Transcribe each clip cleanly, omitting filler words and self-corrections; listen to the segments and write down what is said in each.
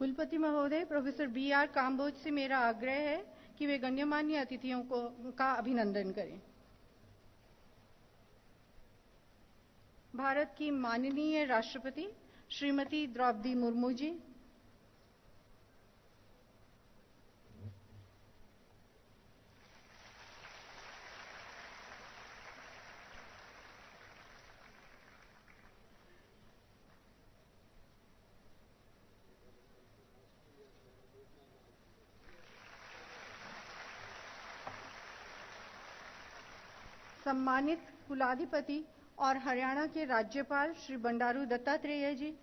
कुलपति महोदय, professor B.R. Kamboj से मेरा आग्रह है कि वे गण्यमान्य अतिथियों का अभिनंदन करें। भारत की माननीय राष्ट्रपति श्रीमती द्रौपदी मुर्मू जी, सम्मानित कुलाधिपति और हरियाणा के राज्यपाल श्री बंडारू दत्तात्रेय जी,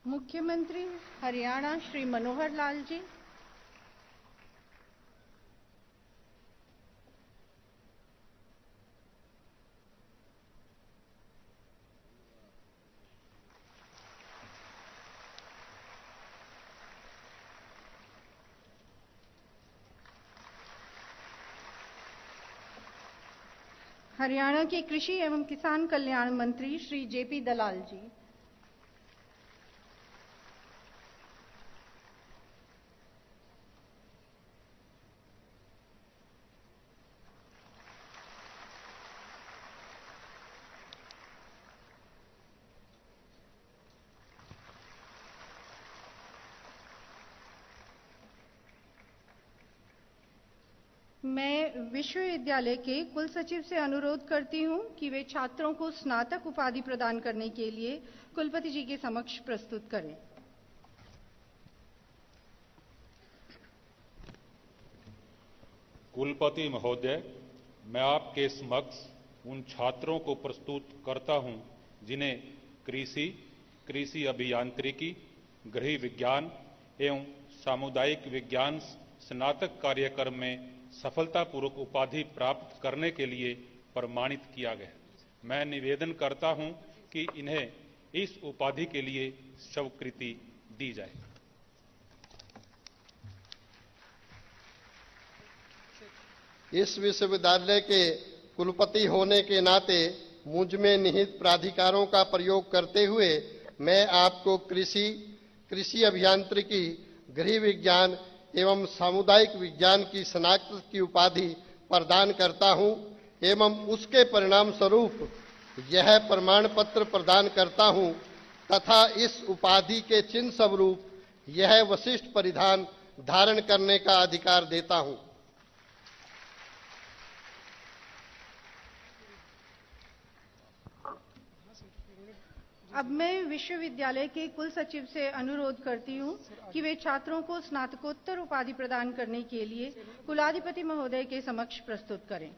मुख्यमंत्री हरियाणा श्री मनोहर लाल जी, हरियाणा के कृषि एवं किसान कल्याण मंत्री श्री JP दलाल जी, मैं विश्वविद्यालय के कुल सचिव से अनुरोध करती हूं कि वे छात्रों को स्नातक उपाधि प्रदान करने के लिए कुलपति जी के समक्ष प्रस्तुत करें। कुलपति महोदय, मैं आपके समक्ष उन छात्रों को प्रस्तुत करता हूं जिन्हें कृषि अभियांत्रिकी, गृह विज्ञान एवं सामुदायिक विज्ञान स्नातक कार्यक्रम में सफलतापूर्वक उपाधि प्राप्त करने के लिए प्रमाणित किया गया। मैं निवेदन करता हूं कि इन्हें इस उपाधि के लिए स्वीकृति दी जाए। इस विश्वविद्यालय के कुलपति होने के नाते मुझ में निहित प्राधिकारों का प्रयोग करते हुए मैं आपको कृषि अभियांत्रिकी, गृह विज्ञान एवं सामुदायिक विज्ञान की स्नातक की उपाधि प्रदान करता हूं एवं उसके परिणाम स्वरूप यह प्रमाण पत्र प्रदान करता हूं तथा इस उपाधि के चिन्ह स्वरूप यह विशिष्ट परिधान धारण करने का अधिकार देता हूं। अब मैं विश्वविद्यालय के कुल सचिव से अनुरोध करती हूं कि वे छात्रों को स्नातकोत्तर उपाधि प्रदान करने के लिए कुलाधिपति महोदय के समक्ष प्रस्तुत करें।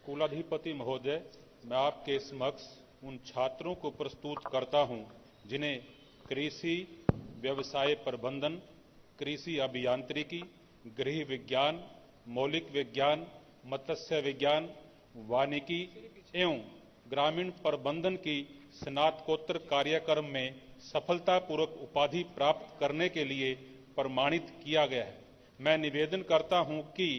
कुलाधिपति महोदय, मैं आपके समक्ष उन छात्रों को प्रस्तुत करता हूं जिन्हें कृषि व्यवसाय प्रबंधन, कृषि अभियांत्रिकी, गृह विज्ञान, मौलिक विज्ञान, मत्स्य विज्ञान, वानिकी एवं ग्रामीण प्रबंधन की स्नातकोत्तर कार्यक्रम में सफलतापूर्वक उपाधि प्राप्त करने के लिए प्रमाणित किया गया है। मैं निवेदन करता हूं कि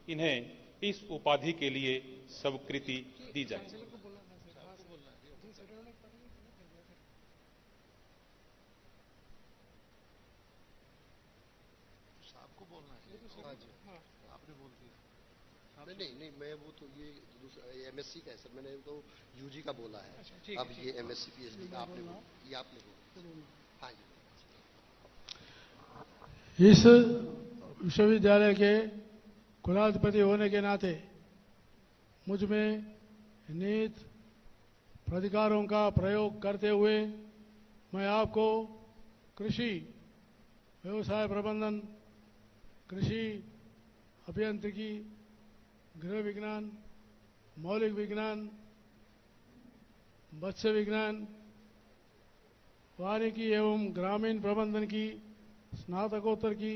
इन्हें इस उपाधि के लिए स्वीकृति दी जाए। नहीं, मैं वो तो ये MSc का है सर, मैंने तो UG का बोला है। अब ये MSc PhD का आपने बोला। हाँ जी। इस विश्वविद्यालय के कुलाधिपति होने के नाते मुझ में निहित प्राधिकारों का प्रयोग करते हुए मैं आपको कृषि व्यवसाय प्रबंधन, कृषि अभियांत्रिकी, गृह विज्ञान, मौलिक विज्ञान, मत्स्य विज्ञान, वानिकी एवं ग्रामीण प्रबंधन की स्नातकोत्तर की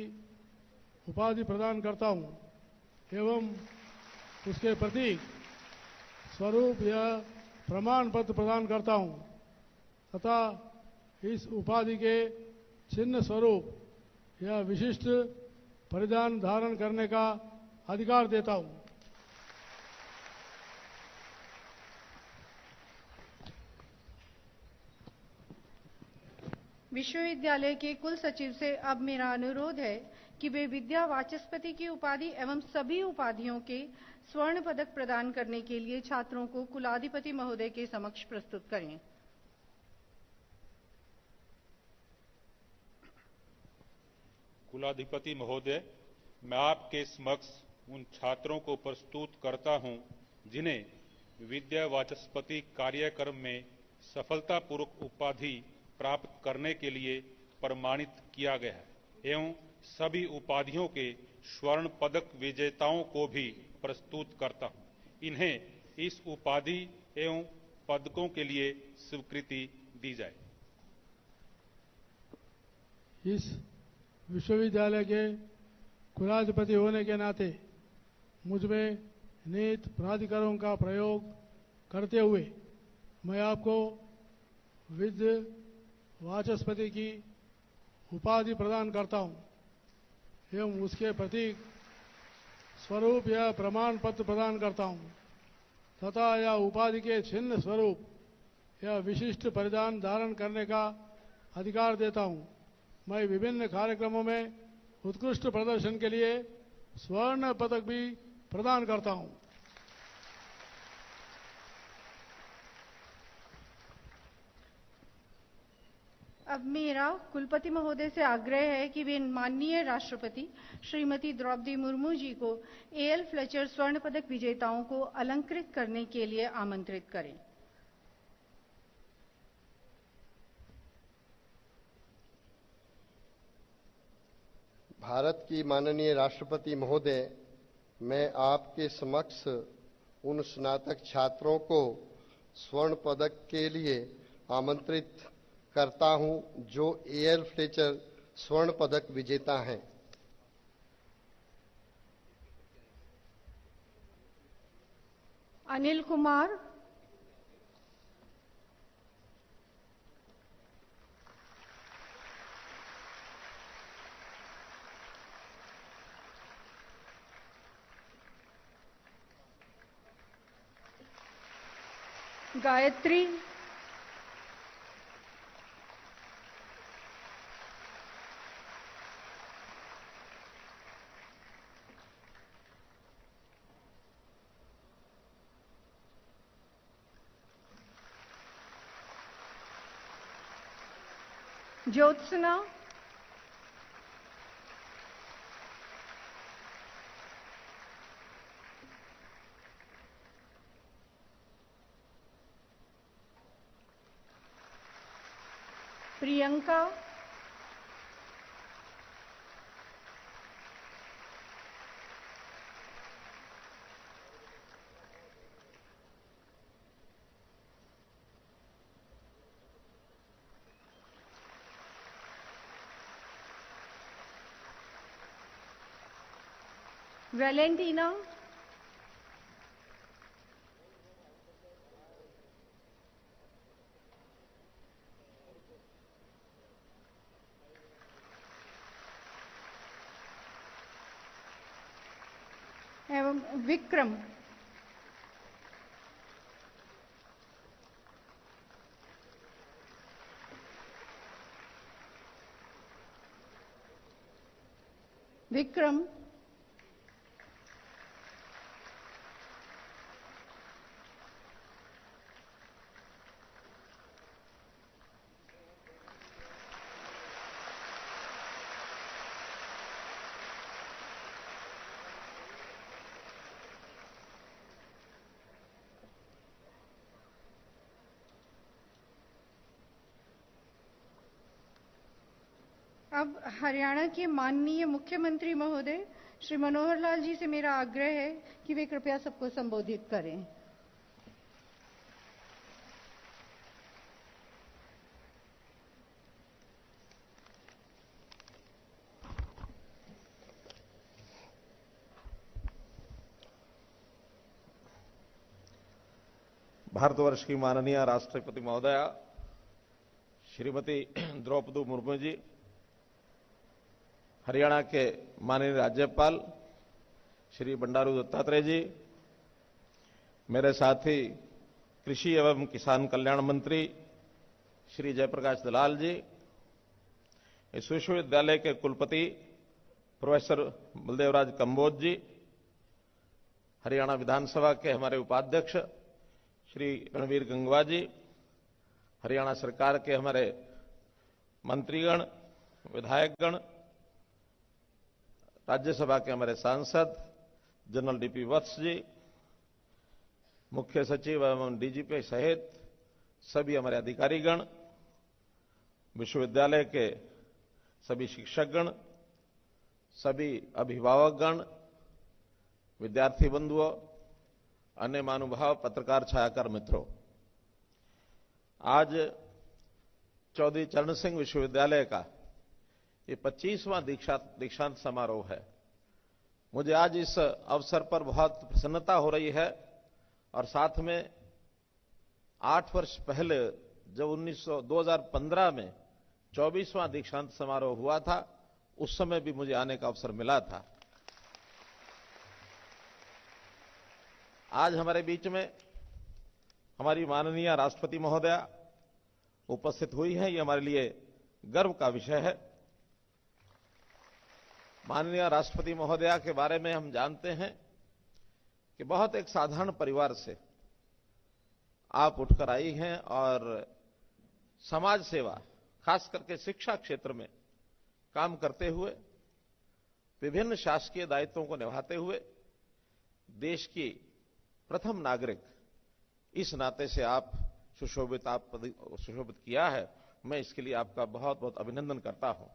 उपाधि प्रदान करता हूं एवं उसके प्रतीक स्वरूप या प्रमाण पत्र प्रदान करता हूं तथा इस उपाधि के चिन्ह स्वरूप या विशिष्ट परिधान धारण करने का अधिकार देता हूं। विश्वविद्यालय के कुल सचिव से अब मेरा अनुरोध है कि वे विद्या वाचस्पति की उपाधि एवं सभी उपाधियों के स्वर्ण पदक प्रदान करने के लिए छात्रों को कुलाधिपति महोदय के समक्ष प्रस्तुत करें। कुलाधिपति महोदय, मैं आपके समक्ष उन छात्रों को प्रस्तुत करता हूं जिन्हें विद्या वाचस्पति कार्यक्रम में सफलतापूर्वक उपाधि प्राप्त करने के लिए प्रमाणित किया गया है एवं सभी उपाधियों के स्वर्ण पदक विजेताओं को भी प्रस्तुत करता हूं। इन्हें इस उपाधि एवं पदकों के लिए स्वीकृति दी जाए। इस विश्वविद्यालय के कुलाधिपति होने के नाते मुझमें नीति प्राधिकारों का प्रयोग करते हुए मैं आपको विद्या वाचस्पति की उपाधि प्रदान करता हूं एवं उसके प्रतीक स्वरूप या प्रमाण पत्र प्रदान करता हूं तथा यह उपाधि के चिन्ह स्वरूप या विशिष्ट परिधान धारण करने का अधिकार देता हूं। मैं विभिन्न कार्यक्रमों में उत्कृष्ट प्रदर्शन के लिए स्वर्ण पदक भी प्रदान करता हूं। अब मेरा कुलपति महोदय से आग्रह है कि वे माननीय राष्ट्रपति श्रीमती द्रौपदी मुर्मू जी को एएल फ्लेचर स्वर्ण पदक विजेताओं को अलंकृत करने के लिए आमंत्रित करें। भारत की माननीय राष्ट्रपति महोदय, मैं आपके समक्ष उन स्नातक छात्रों को स्वर्ण पदक के लिए आमंत्रित करता हूं जो एएल फ्लेचर स्वर्ण पदक विजेता हैं। अनिल कुमार, गायत्री, ज्योत्सना, प्रियंका, वैलेंटीना, एवं विक्रम। विक्रम, अब हरियाणा के माननीय मुख्यमंत्री महोदय श्री मनोहर लाल जी से मेरा आग्रह है कि वे कृपया सबको संबोधित करें। भारतवर्ष की माननीय राष्ट्रपति महोदया श्रीमती द्रौपदी मुर्मू जी, हरियाणा के माननीय राज्यपाल श्री बंडारू दत्तात्रेय जी, मेरे साथी कृषि एवं किसान कल्याण मंत्री श्री जयप्रकाश दलाल जी, इस विश्वविद्यालय के कुलपति प्रोफेसर बलदेवराज कंबोज जी, हरियाणा विधानसभा के हमारे उपाध्यक्ष श्री रणवीर गंगवा जी, हरियाणा सरकार के हमारे मंत्रीगण, विधायकगण, राज्यसभा के हमारे सांसद जनरल डीपी वत्स जी, मुख्य सचिव एवं डीजीपी सहित सभी हमारे अधिकारीगण, विश्वविद्यालय के सभी शिक्षकगण, सभी अभिभावकगण, विद्यार्थी बंधुओं, अन्य महानुभाव, पत्रकार, छायाकार मित्रों, आज चौधरी चरण सिंह विश्वविद्यालय का ये 25वां दीक्षांत समारोह है। मुझे आज इस अवसर पर बहुत प्रसन्नता हो रही है और साथ में 8 वर्ष पहले जब 2015 में 24वां दीक्षांत समारोह हुआ था, उस समय भी मुझे आने का अवसर मिला था। आज हमारे बीच में हमारी माननीय राष्ट्रपति महोदया उपस्थित हुई हैं, ये हमारे लिए गर्व का विषय है। माननीय राष्ट्रपति महोदया के बारे में हम जानते हैं कि बहुत एक साधारण परिवार से आप उठकर आई हैं और समाज सेवा, खास करके शिक्षा क्षेत्र में काम करते हुए, विभिन्न शासकीय दायित्वों को निभाते हुए देश की प्रथम नागरिक इस नाते से आप सुशोभित किया है। मैं इसके लिए आपका बहुत बहुत अभिनंदन करता हूं।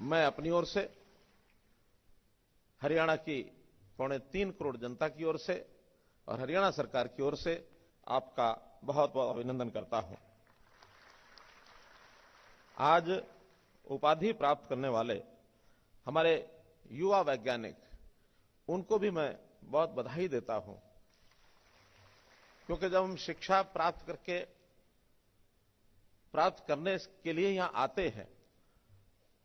मैं अपनी ओर से, हरियाणा की 3.25 करोड़ जनता की ओर से और हरियाणा सरकार की ओर से आपका बहुत बहुत अभिनंदन करता हूं। आज उपाधि प्राप्त करने वाले हमारे युवा वैज्ञानिक, उनको भी मैं बहुत बधाई देता हूं, क्योंकि जब हम शिक्षा प्राप्त करने के लिए यहां आते हैं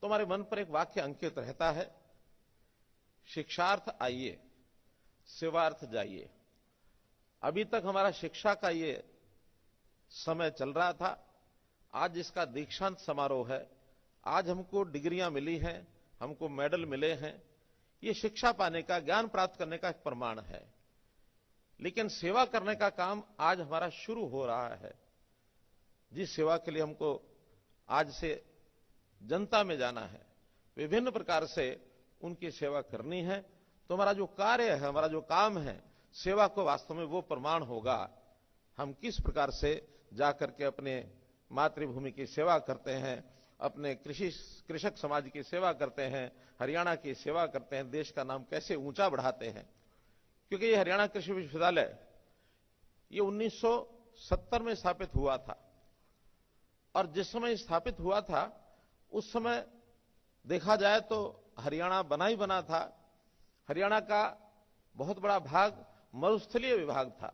तो हमारे मन पर एक वाक्य अंकित रहता है, शिक्षार्थ आइए, सेवार्थ जाइए। अभी तक हमारा शिक्षा का ये समय चल रहा था। आज इसका दीक्षांत समारोह है। आज हमको डिग्रियां मिली हैं, हमको मेडल मिले हैं। ये शिक्षा पाने का, ज्ञान प्राप्त करने का एक प्रमाण है। लेकिन सेवा करने का काम आज हमारा शुरू हो रहा है। जिस सेवा के लिए हमको आज से जनता में जाना है, विभिन्न प्रकार से उनकी सेवा करनी है, तो हमारा जो कार्य है, हमारा जो काम है, सेवा को वास्तव में वो प्रमाण होगा हम किस प्रकार से जाकर के अपने मातृभूमि की सेवा करते हैं, अपने कृषक समाज की सेवा करते हैं, हरियाणा की सेवा करते हैं, देश का नाम कैसे ऊंचा बढ़ाते हैं। क्योंकि ये हरियाणा कृषि विश्वविद्यालय ये 1970 में स्थापित हुआ था और जिस समय स्थापित हुआ था उस समय देखा जाए तो हरियाणा बना ही बना था। हरियाणा का बहुत बड़ा भाग मरुस्थलीय विभाग था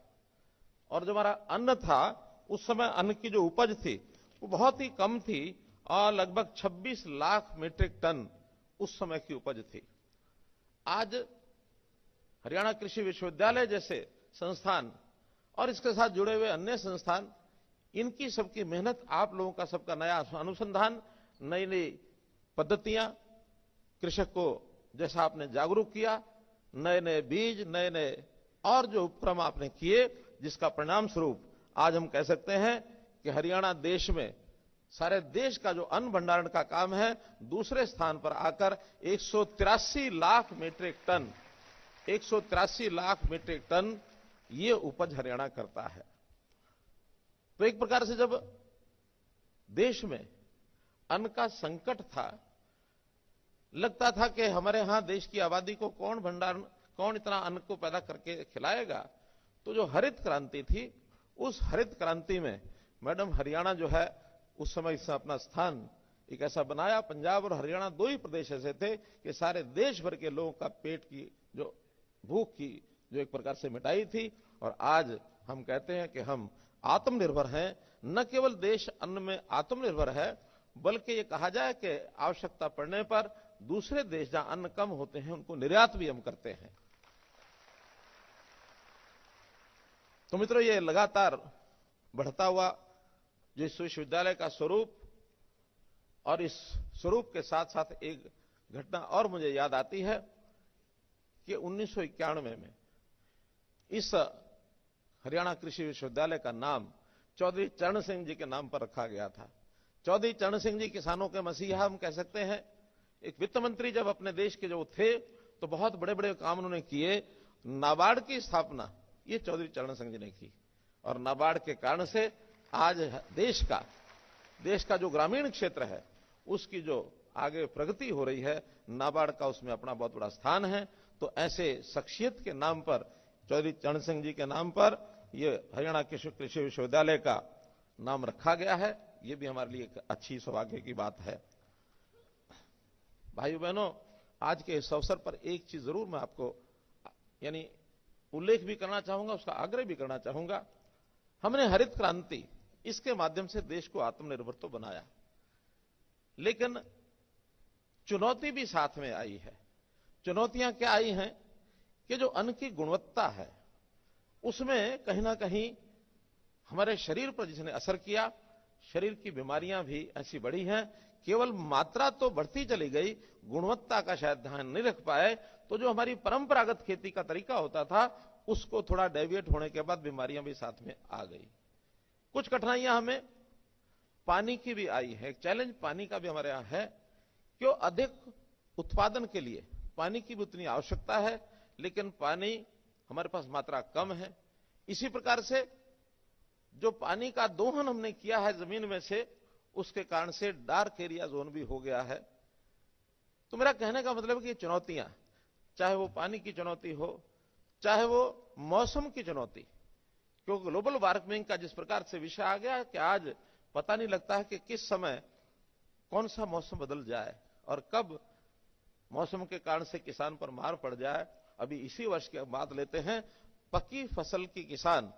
और जो हमारा अन्न था, उस समय अन्न की जो उपज थी वो बहुत ही कम थी और लगभग 26 लाख मीट्रिक टन उस समय की उपज थी। आज हरियाणा कृषि विश्वविद्यालय जैसे संस्थान और इसके साथ जुड़े हुए अन्य संस्थान, इनकी सबकी मेहनत, आप लोगों का सबका नया अनुसंधान, नई नई पद्धतियां, कृषक को जैसा आपने जागरूक किया, नए नए बीज, नए नए और जो उपक्रम आपने किए, जिसका परिणाम स्वरूप आज हम कह सकते हैं कि हरियाणा देश में, सारे देश का जो अन्न भंडारण का काम है, दूसरे स्थान पर आकर 183 lakh metric ton 183 lakh metric ton ये उपज हरियाणा करता है। तो एक प्रकार से जब देश में अन्न का संकट था, लगता था कि हमारे यहां देश की आबादी को कौन इतना अन्न को पैदा करके खिलाएगा। तो जो हरित क्रांति थी, उस हरित क्रांति में मैडम हरियाणा जो है उस समय इससे अपना स्थान एक ऐसा बनाया। पंजाब और हरियाणा दो ही प्रदेश ऐसे थे कि सारे देश भर के लोगों का पेट की जो भूख की जो एक प्रकार से मिटाई थी और आज हम कहते हैं कि हम आत्मनिर्भर हैं। न केवल देश अन्न में आत्मनिर्भर है, बल्कि ये कहा जाए कि आवश्यकता पड़ने पर दूसरे देश जहां अन्न कम होते हैं उनको निर्यात भी हम करते हैं। तो मित्रों, ये लगातार बढ़ता हुआ जो इस विश्वविद्यालय का स्वरूप, और इस स्वरूप के साथ साथ एक घटना और मुझे याद आती है कि 1991 में इस हरियाणा कृषि विश्वविद्यालय का नाम चौधरी चरण सिंह जी के नाम पर रखा गया था। चौधरी चरण सिंह जी किसानों के मसीहा हम कह सकते हैं। एक वित्त मंत्री जब अपने देश के जो थे तो बहुत बड़े बड़े काम उन्होंने किए। नाबार्ड की स्थापना ये चौधरी चरण सिंह जी ने की, और नाबार्ड के कारण से आज देश का जो ग्रामीण क्षेत्र है उसकी जो आगे प्रगति हो रही है, नाबार्ड का उसमें अपना बहुत बड़ा स्थान है। तो ऐसे शख्सियत के नाम पर, चौधरी चरण सिंह जी के नाम पर ये हरियाणा कृषि विश्वविद्यालय का नाम रखा गया है। ये भी हमारे लिए एक अच्छी सौभाग्य की बात है। भाइयों बहनों, आज के इस अवसर पर एक चीज जरूर मैं आपको यानी उल्लेख भी करना चाहूंगा, उसका आग्रह भी करना चाहूंगा। हमने हरित क्रांति, इसके माध्यम से देश को आत्मनिर्भर तो बनाया, लेकिन चुनौती भी साथ में आई है। चुनौतियां क्या आई हैं कि जो अन्न की गुणवत्ता है उसमें कहीं ना कहीं हमारे शरीर पर जिसने असर किया, शरीर की बीमारियां भी ऐसी बढ़ी हैं। केवल मात्रा तो बढ़ती चली गई, गुणवत्ता का शायद ध्यान नहीं रख पाए। तो जो हमारी परंपरागत खेती का तरीका होता था उसको थोड़ा डेविएट होने के बाद बीमारियां भी साथ में आ गई। कुछ कठिनाइयां हमें पानी की भी आई है। एक चैलेंज पानी का भी हमारे यहां है, क्यों अधिक उत्पादन के लिए पानी की भी उतनी आवश्यकता है, लेकिन पानी हमारे पास मात्रा कम है। इसी प्रकार से जो पानी का दोहन हमने किया है जमीन में से, उसके कारण से डार्क एरिया जोन भी हो गया है। तो मेरा कहने का मतलब है कि चुनौतियां, चाहे वो पानी की चुनौती हो, चाहे वो मौसम की चुनौती, क्योंकि ग्लोबल वार्मिंग का जिस प्रकार से विषय आ गया कि आज पता नहीं लगता है कि किस समय कौन सा मौसम बदल जाए और कब मौसम के कारण से किसान पर मार पड़ जाए। अभी इसी वर्ष की बात लेते हैं, पकी फसल की किसान,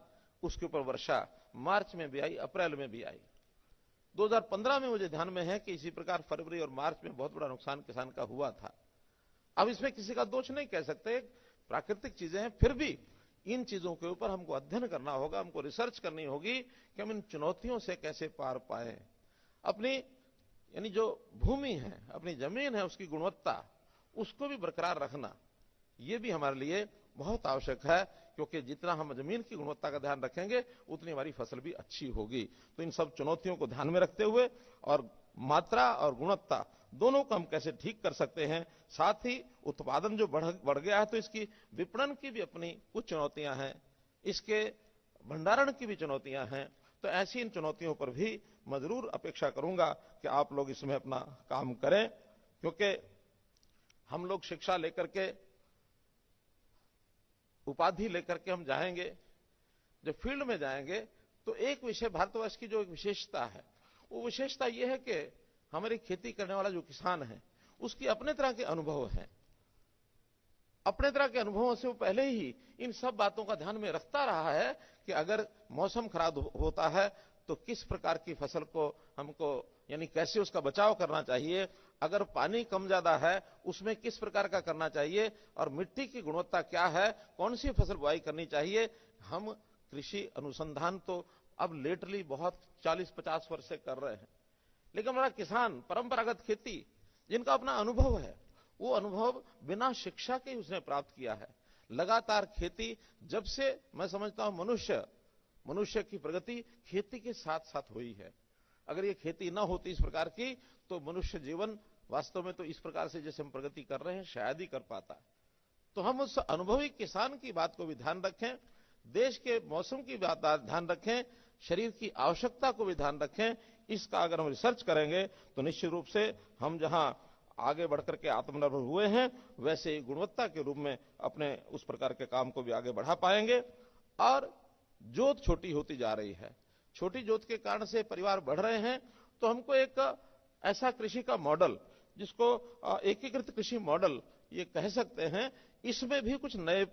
उसके ऊपर वर्षा मार्च में भी आई, अप्रैल में भी आई। 2015 में मुझे ध्यान में है कि इसी प्रकार फरवरी और मार्च में बहुत बड़ा नुकसान किसान का हुआ था। अब इसमें किसी का दोष नहीं कह सकते, प्राकृतिक चीजें हैं। फिर भी इन चीजों के ऊपर हमको अध्ययन करना होगा, हमको रिसर्च करनी होगी कि हम इन चुनौतियों से कैसे पार पाए। अपनी यानी जो भूमि है, अपनी जमीन है, उसकी गुणवत्ता, उसको भी बरकरार रखना, यह भी हमारे लिए बहुत आवश्यक है, क्योंकि जितना हम जमीन की गुणवत्ता का ध्यान रखेंगे उतनी हमारी फसल भी अच्छी होगी। तो इन सब चुनौतियों को ध्यान में रखते हुए और मात्रा और गुणवत्ता दोनों को हम कैसे ठीक कर सकते हैं, साथ ही उत्पादन जो बढ़ गया है तो इसकी विपणन की भी अपनी कुछ चुनौतियां हैं, इसके भंडारण की भी चुनौतियां हैं। तो ऐसी इन चुनौतियों पर भी मैं जरूर अपेक्षा करूंगा कि आप लोग इसमें अपना काम करें, क्योंकि हम लोग शिक्षा लेकर के, उपाधि लेकर के हम जाएंगे, जब फील्ड में जाएंगे तो एक विषय, भारतवर्ष की जो एक विशेषता है, वो विशेषता यह है कि हमारी खेती करने वाला जो किसान है उसकी अपने तरह के अनुभव हैं। अपने तरह के अनुभवों से वो पहले ही इन सब बातों का ध्यान में रखता रहा है कि अगर मौसम खराब होता है तो किस प्रकार की फसल को हमको यानी कैसे उसका बचाव करना चाहिए, अगर पानी कम ज्यादा है उसमें किस प्रकार का करना चाहिए, और मिट्टी की गुणवत्ता क्या है, कौन सी फसल बुआई करनी चाहिए। हम कृषि अनुसंधान तो अब लेटरली बहुत 40-50 वर्ष से कर रहे हैं, लेकिन हमारा किसान परंपरागत खेती जिनका अपना अनुभव है, वो अनुभव बिना शिक्षा के उसने प्राप्त किया है। लगातार खेती, जब से मैं समझता हूं मनुष्य की प्रगति खेती के साथ साथ हुई है। अगर ये खेती ना होती इस प्रकार की तो मनुष्य जीवन वास्तव में तो इस प्रकार से जैसे हम प्रगति कर रहे हैं शायद ही कर पाता। तो हम उस अनुभवी किसान की बात को भी ध्यान रखें, देश के मौसम की बात ध्यान रखें, शरीर की आवश्यकता को भी ध्यान रखें। इसका अगर हम रिसर्च करेंगे तो निश्चित रूप से हम जहां आगे बढ़कर के आत्मनिर्भर हुए हैं वैसे ही गुणवत्ता के रूप में अपने उस प्रकार के काम को भी आगे बढ़ा पाएंगे। और जोत छोटी होती जा रही है, छोटी जोत के कारण से परिवार बढ़ रहे हैं, तो हमको एक ऐसा कृषि का मॉडल, जिसको एकीकृत कृषि मॉडल ये कह सकते हैं, इसमें भी कुछ नए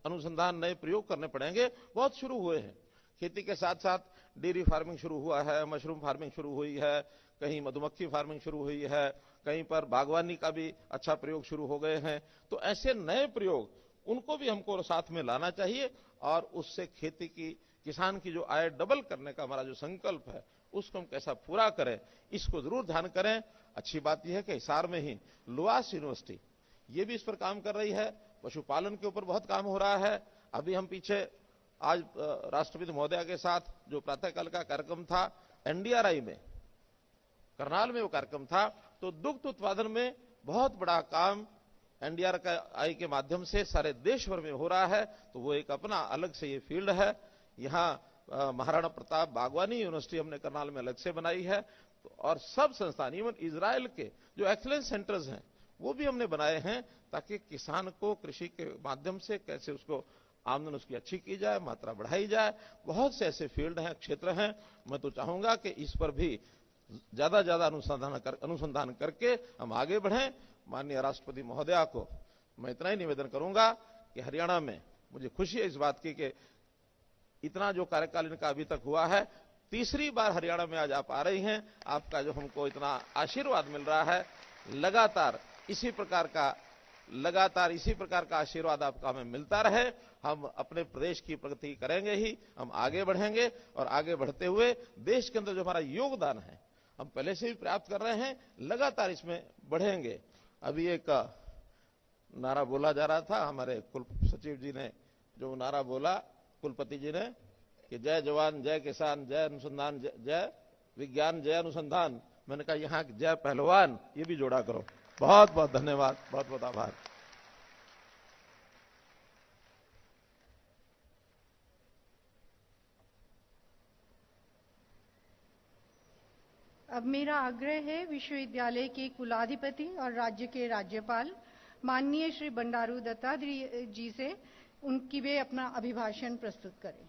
अनुसंधान, नए प्रयोग करने पड़ेंगे। बहुत शुरू हुए हैं, खेती के साथ साथ डेयरी फार्मिंग शुरू हुआ है, मशरूम फार्मिंग शुरू हुई है, कहीं मधुमक्खी फार्मिंग शुरू हुई है, कहीं पर बागवानी का भी अच्छा प्रयोग शुरू हो गए हैं। तो ऐसे नए प्रयोग, उनको भी हमको साथ में लाना चाहिए और उससे खेती की, किसान की जो आय डबल करने का हमारा जो संकल्प है, उसको हम कैसा पूरा करें, इसको जरूर ध्यान करें। अच्छी बात यह है कि हिसार में ही लुआस यूनिवर्सिटी ये भी इस पर काम कर रही है, पशुपालन के ऊपर बहुत काम हो रहा है। अभी हम पीछे आज राष्ट्रपति महोदया के साथ जो प्रातःकाल का कार्यक्रम था एनडीआरआई में, करनाल में वो कार्यक्रम था, तो दुग्ध उत्पादन में बहुत बड़ा काम एनडीआरआई के माध्यम से सारे देश भर में हो रहा है। तो वो एक अपना अलग से ये फील्ड है। यहाँ महाराणा प्रताप बागवानी यूनिवर्सिटी हमने करनाल में अलग से बनाई है, और सब संस्थान, इवन इजराइल के जो एक्सीलेंस सेंटर्स हैं वो भी हमने बनाए हैं, ताकि किसान को कृषि के माध्यम से कैसे उसको आमदन उसकी अच्छी की जाए, मात्रा बढ़ाई जाए। बहुत से ऐसे फील्ड हैं, क्षेत्र हैं। मैं तो चाहूंगा कि इस पर भी ज्यादा ज्यादा अनुसंधान करके हम आगे बढ़ें। माननीय राष्ट्रपति महोदया को मैं इतना ही निवेदन करूंगा कि हरियाणा में मुझे खुशी है इस बात की कि इतना जो कार्यकाल इनका अभी तक हुआ है, तीसरी बार हरियाणा में आज आप आ रही हैं। आपका जो हमको इतना आशीर्वाद मिल रहा है, लगातार इसी प्रकार का आशीर्वाद आपका हमें मिलता रहे। हम अपने प्रदेश की प्रगति करेंगे ही, हम आगे बढ़ेंगे, और आगे बढ़ते हुए देश के अंदर जो हमारा योगदान है हम पहले से भी प्राप्त कर रहे हैं, लगातार इसमें बढ़ेंगे। अभी एक नारा बोला जा रहा था, हमारे कुल सचिव जी ने जो नारा बोला, कुलपति जी ने, कि जय जवान जय किसान जय अनुसंधान जय विज्ञान जय अनुसंधान। मैंने कहा यहाँ जय पहलवान ये भी जोड़ा करो। बहुत बहुत धन्यवाद, बहुत बहुत आभार। अब मेरा आग्रह है विश्वविद्यालय के कुलाधिपति और राज्य के राज्यपाल माननीय श्री बंडारू दत्तात्रेय जी से उनकी वे अपना अभिभाषण प्रस्तुत करें।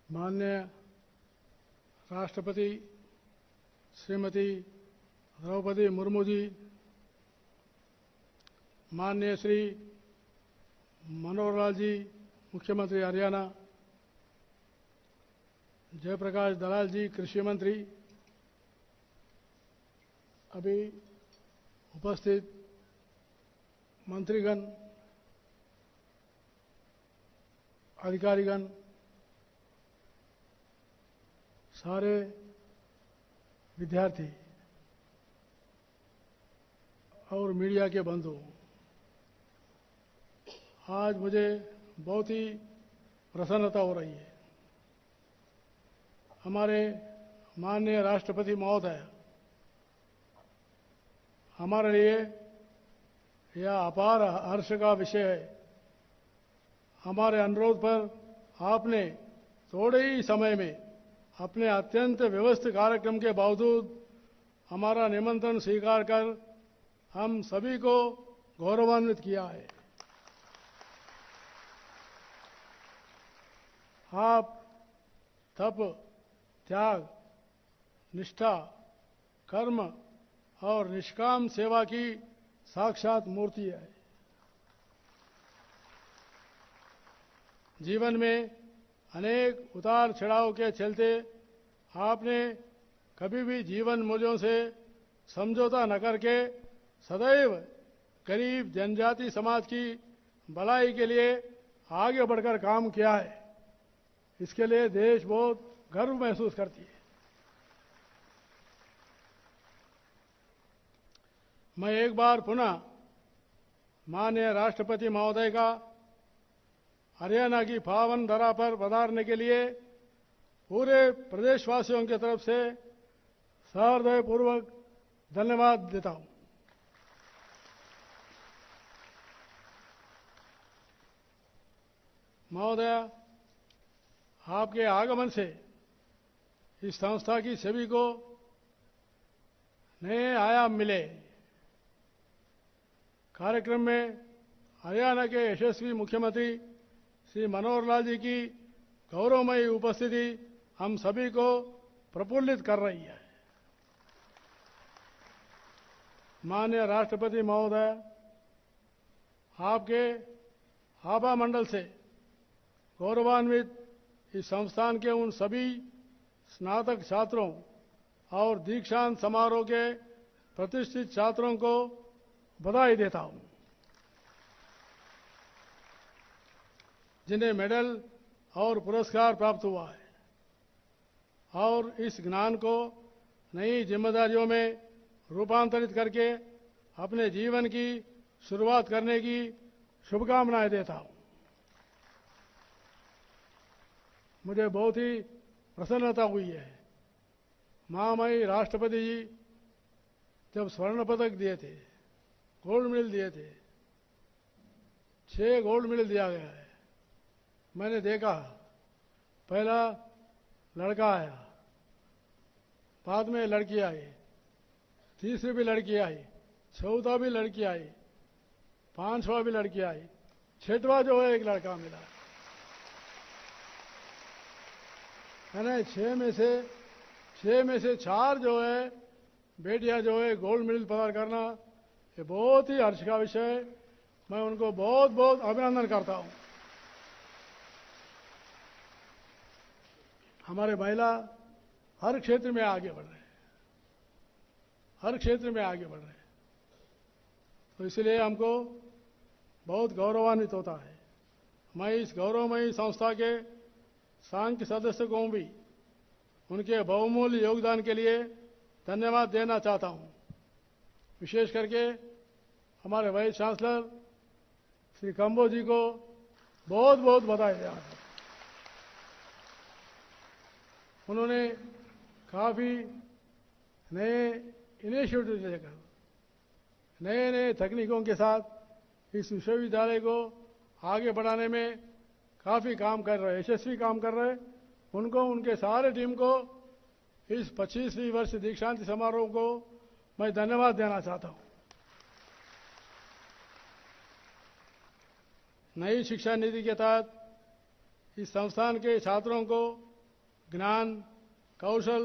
माननीय राष्ट्रपति श्रीमती द्रौपदी मुर्मू जी, माननीय श्री मनोहर लाल जी मुख्यमंत्री हरियाणा, जयप्रकाश दलाल जी कृषि मंत्री, अभी उपस्थित मंत्रीगण, अधिकारीगण, सारे विद्यार्थी और मीडिया के बंधु, आज मुझे बहुत ही प्रसन्नता हो रही है। हमारे माननीय राष्ट्रपति महोदय हमारे लिए यह अपार हर्ष का विषय है। हमारे अनुरोध पर आपने थोड़े ही समय में अपने अत्यंत व्यवस्थित कार्यक्रम के बावजूद हमारा निमंत्रण स्वीकार कर हम सभी को गौरवान्वित किया है। आप तप, त्याग, निष्ठा, कर्म और निष्काम सेवा की साक्षात मूर्ति है। जीवन में अनेक उतार चढ़ाव के चलते आपने कभी भी जीवन मूल्यों से समझौता न करके सदैव गरीब जनजाति समाज की भलाई के लिए आगे बढ़कर काम किया है। इसके लिए देश बहुत गर्व महसूस करती है। मैं एक बार पुनः माननीय राष्ट्रपति महोदय का हरियाणा की पावन धरा पर पधारने के लिए पूरे प्रदेशवासियों की तरफ से सहृदयपूर्वक धन्यवाद देता हूं। महोदय, आपके आगमन से इस संस्था की छवि को नए आयाम मिले। कार्यक्रम में हरियाणा के यशस्वी मुख्यमंत्री श्री मनोहर लाल जी की गौरवमयी उपस्थिति हम सभी को प्रफुल्लित कर रही है। माननीय राष्ट्रपति महोदय, आपके आभा मंडल से गौरवान्वित इस संस्थान के उन सभी स्नातक छात्रों और दीक्षांत समारोह के प्रतिष्ठित छात्रों को बधाई देता हूं, जिन्हें मेडल और पुरस्कार प्राप्त हुआ है और इस ज्ञान को नई जिम्मेदारियों में रूपांतरित करके अपने जीवन की शुरुआत करने की शुभकामनाएं देता हूं। मुझे बहुत ही प्रसन्नता हुई है। महामहिम राष्ट्रपति जी जब स्वर्ण पदक दिए थे, गोल्ड मेडल दिए थे, 6 गोल्ड मेडल दिया गया है। मैंने देखा, पहला लड़का आया, बाद में लड़की आई, तीसरी भी लड़की आई, चौथा भी लड़की आई, 5वां भी लड़की आई, 6वां जो है एक लड़का मिला। मैंने 6 में से 4 जो है बेटियां जो है गोल्ड मेडल प्राप्त करना, ये बहुत ही हर्ष का विषय है। मैं उनको बहुत बहुत अभिनंदन करता हूं। हमारे महिला हर क्षेत्र में आगे बढ़ रहे हैं, हर क्षेत्र में आगे बढ़ रहे हैं, तो इसलिए हमको बहुत गौरवान्वित होता है। मैं इस गौरवमयी संस्था के सांख्य सदस्य को भी उनके बहुमूल्य योगदान के लिए धन्यवाद देना चाहता हूं। विशेष करके हमारे वाइस चांसलर श्री कंबोज जी को बहुत बहुत बधाई देना चाहता हूं। उन्होंने काफी नए इनिशिएटिव लेकर नए नए तकनीकों के साथ इस विश्वविद्यालय को आगे बढ़ाने में काफी काम कर रहे, यशस्वी काम कर रहे। उनको, उनके सारे टीम को इस 25वीं वर्ष दीक्षांत समारोह को मैं धन्यवाद देना चाहता हूं। नई शिक्षा नीति के तहत इस संस्थान के छात्रों को ज्ञान, कौशल,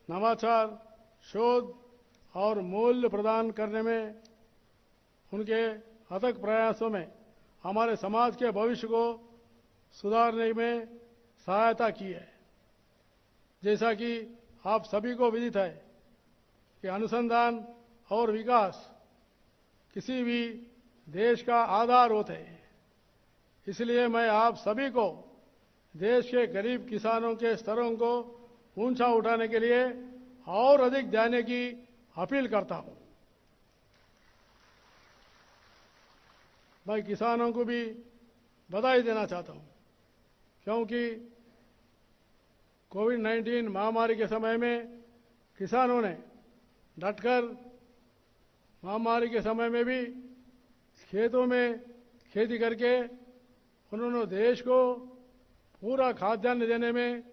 नवाचार, शोध और मूल्य प्रदान करने में उनके अथक प्रयासों में हमारे समाज के भविष्य को सुधारने में सहायता की है। जैसा कि आप सभी को विदित है कि अनुसंधान और विकास किसी भी देश का आधार होते हैं। इसलिए मैं आप सभी को देश के गरीब किसानों के स्तरों को ऊंचा उठाने के लिए और अधिक देने की अपील करता हूं। मैं किसानों को भी बधाई देना चाहता हूं, क्योंकि कोविड-19 महामारी के समय में किसानों ने डटकर महामारी के समय में भी खेतों में खेती करके उन्होंने देश को पूरा खाद्यान्न देने में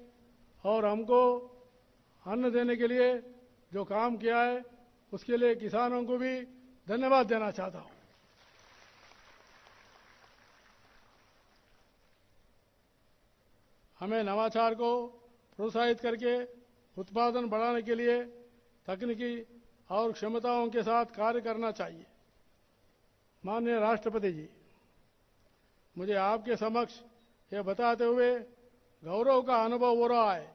और हमको अन्न देने के लिए जो काम किया है, उसके लिए किसानों को भी धन्यवाद देना चाहता हूं। हमें नवाचार को प्रोत्साहित करके उत्पादन बढ़ाने के लिए तकनीकी और क्षमताओं के साथ कार्य करना चाहिए। माननीय राष्ट्रपति जी, मुझे आपके समक्ष यह बताते हुए गौरव का अनुभव हो रहा है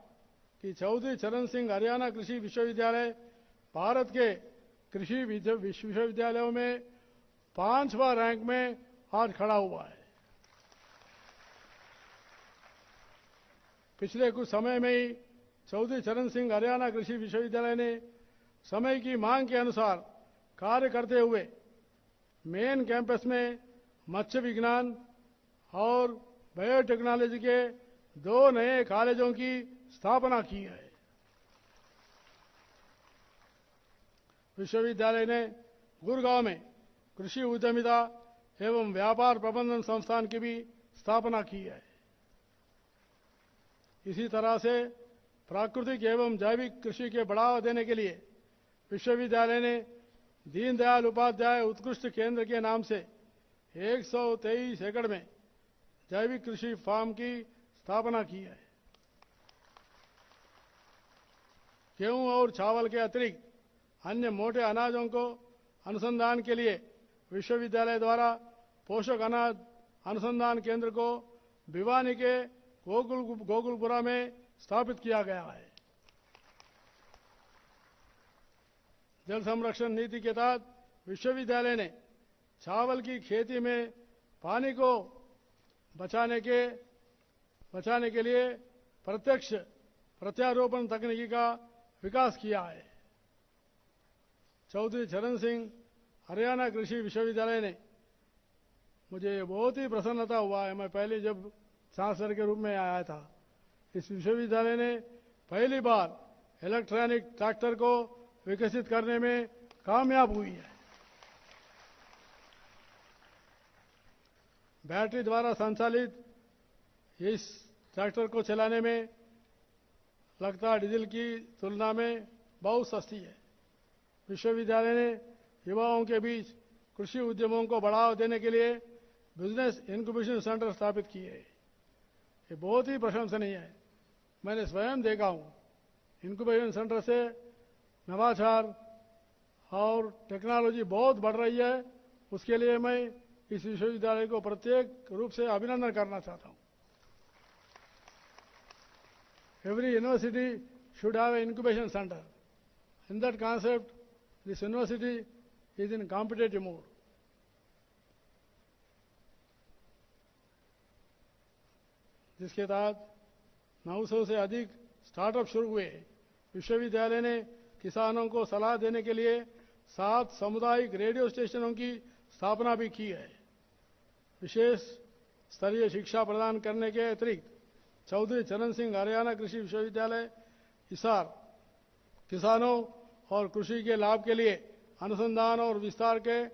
कि चौधरी चरण सिंह हरियाणा कृषि विश्वविद्यालय भारत के कृषि विश्वविद्यालयों में 5वां रैंक में आज खड़ा हुआ है। पिछले कुछ समय में ही चौधरी चरण सिंह हरियाणा कृषि विश्वविद्यालय ने समय की मांग के अनुसार कार्य करते हुए मेन कैंपस में मत्स्य विज्ञान और बायोटेक्नोलॉजी के 2 नए कॉलेजों की स्थापना की है। विश्वविद्यालय ने गुड़गांव में कृषि उद्यमिता एवं व्यापार प्रबंधन संस्थान की भी स्थापना की है। इसी तरह से प्राकृतिक एवं जैविक कृषि के बढ़ावा देने के लिए विश्वविद्यालय ने दीनदयाल उपाध्याय उत्कृष्ट केंद्र के नाम से 123 एकड़ में जैविक कृषि फार्म की स्थापना की है। गेहूं और चावल के अतिरिक्त अन्य मोटे अनाजों को अनुसंधान के लिए विश्वविद्यालय द्वारा पोषक अनाज अनुसंधान केंद्र को भिवानी के गोकुलपुरा में स्थापित किया गया है। जल संरक्षण नीति के तहत विश्वविद्यालय ने चावल की खेती में पानी को बचाने के लिए प्रत्यक्ष प्रत्यारोपण तकनीकी का विकास किया है। चौधरी चरण सिंह हरियाणा कृषि विश्वविद्यालय ने मुझे बहुत ही प्रसन्नता हुआ है। मैं पहले जब चांसलर के रूप में आया था, इस विश्वविद्यालय ने पहली बार इलेक्ट्रॉनिक ट्रैक्टर को विकसित करने में कामयाब हुई है। बैटरी द्वारा संचालित इस ट्रैक्टर को चलाने में लगता डीजल की तुलना में बहुत सस्ती है। विश्वविद्यालय ने युवाओं के बीच कृषि उद्यमों को बढ़ावा देने के लिए बिजनेस इंक्यूबेशन सेंटर स्थापित किए हैं। ये बहुत ही प्रशंसनीय है। मैंने स्वयं देखा हूँ, इंक्यूबेशन सेंटर से नवाचार और टेक्नोलॉजी बहुत बढ़ रही है। उसके लिए मैं इस विश्वविद्यालय को प्रत्येक रूप से अभिनंदन करना चाहता हूँ। Every university should have an incubation center. In that concept, this university is in competitive mode. जिसके तहत 900 से अधिक स्टार्टअप शुरू हुए। विश्वविद्यालय ने किसानों को सलाह देने के लिए 7 सामुदायिक रेडियो स्टेशनों की स्थापना भी की है। विशेष स्तरीय शिक्षा प्रदान करने के अतिरिक्त चौधरी चरण सिंह हरियाणा कृषि विश्वविद्यालय हिसार किसानों और कृषि के लाभ के लिए अनुसंधान और विस्तार के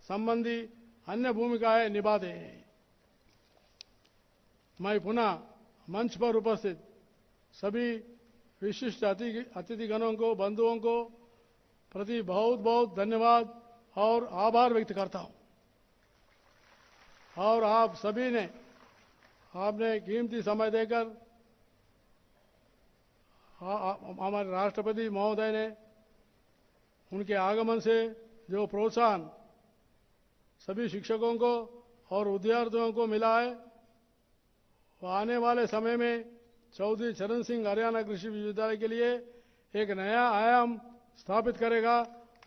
संबंधी अन्य भूमिकाएं निभाते हैं। मैं पुनः मंच पर उपस्थित सभी विशिष्ट अतिथिगणों को, बंधुओं को प्रति बहुत बहुत धन्यवाद और आभार व्यक्त करता हूं। और आप सभी ने आपने कीमती समय देकर हमारे राष्ट्रपति महोदय ने उनके आगमन से जो प्रोत्साहन सभी शिक्षकों को और विद्यार्थियों को मिला है, वो आने वाले समय में चौधरी चरण सिंह हरियाणा कृषि विश्वविद्यालय के लिए एक नया आयाम स्थापित करेगा,